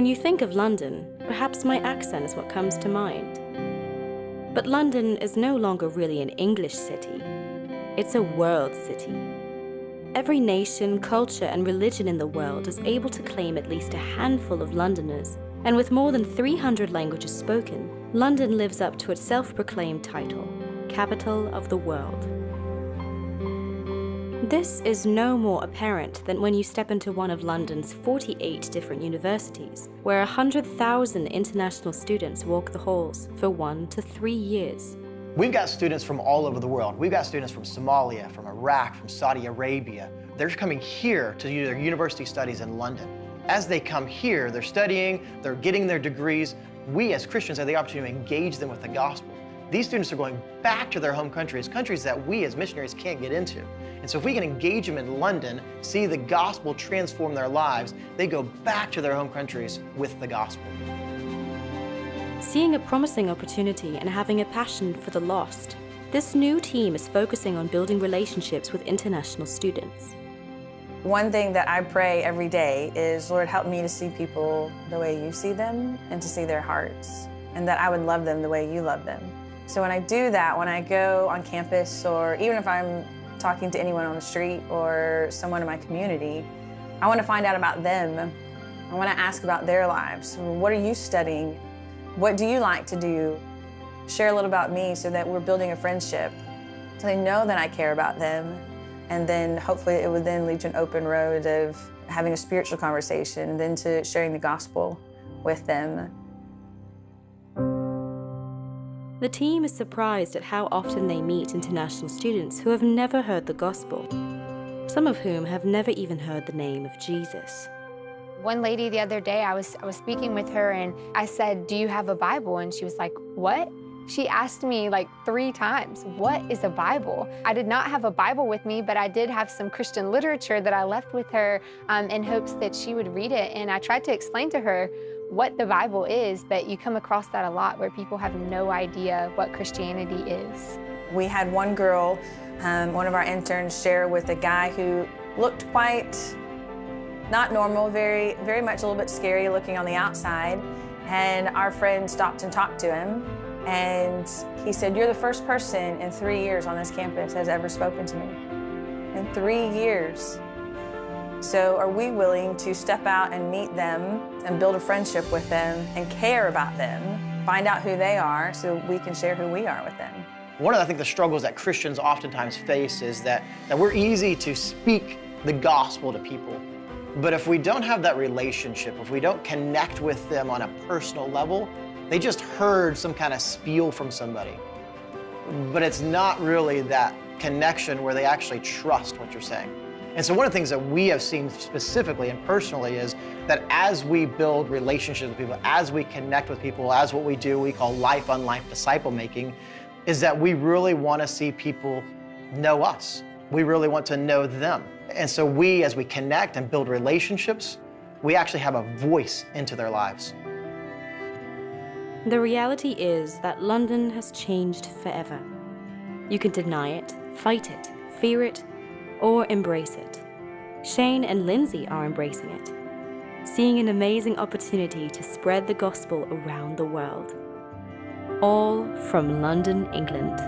When you think of London, perhaps my accent is what comes to mind. But London is no longer really an English city. It's a world city. Every nation, culture, and religion in the world is able to claim at least a handful of Londoners, and with more than 300 languages spoken, London lives up to its self-proclaimed title, Capital of the World. This is no more apparent than when you step into one of London's 48 different universities, where 100,000 international students walk the halls for 1 to 3 years. We've got students from all over the world. We've got students from Somalia, from Iraq, from Saudi Arabia. They're coming here to do their university studies in London. As they come here, they're studying, they're getting their degrees. We as Christians have the opportunity to engage them with the gospel. These students are going back to their home countries that we as missionaries can't get into. And so if we can engage them in London, see the gospel transform their lives, they go back to their home countries with the gospel. Seeing a promising opportunity and having a passion for the lost, this new team is focusing on building relationships with international students. One thing that I pray every day is, Lord, help me to see people the way you see them and to see their hearts, and that I would love them the way you love them. So when I do that, when I go on campus, or even if I'm talking to anyone on the street or someone in my community, I want to find out about them. I want to ask about their lives. What are you studying? What do you like to do? Share a little about me so that we're building a friendship, so they know that I care about them. And then hopefully it would then lead to an open road of having a spiritual conversation and then to sharing the gospel with them. The team is surprised at how often they meet international students who have never heard the gospel, some of whom have never even heard the name of Jesus. One lady the other day, I was speaking with her and I said, "Do you have a Bible?" And she was like, "What?" She asked me like 3 times, "What is a Bible?" I did not have a Bible with me, but I did have some Christian literature that I left with her in hopes that she would read it. And I tried to explain to her what the Bible is, but you come across that a lot where people have no idea what Christianity is. We had one girl, one of our interns, share with a guy who looked quite not normal, very much a little bit scary looking on the outside. And our friend stopped and talked to him. And he said, "You're the first person in 3 years on this campus has ever spoken to me." In 3 years. So are we willing to step out and meet them and build a friendship with them and care about them, find out who they are so we can share who we are with them? One of the, I think, the struggles that Christians oftentimes face is that we're easy to speak the gospel to people. But if we don't have that relationship, if we don't connect with them on a personal level, they just heard some kind of spiel from somebody. But it's not really that connection where they actually trust what you're saying. And so one of the things that we have seen specifically and personally is that as we build relationships with people, as we connect with people, as what we do, we call life on life disciple making, is that we really want to see people know us. We really want to know them. And so we, as we connect and build relationships, we actually have a voice into their lives. The reality is that London has changed forever. You can deny it, fight it, fear it, or embrace it. Shane and Lindsay are embracing it, seeing an amazing opportunity to spread the gospel around the world. All from London, England.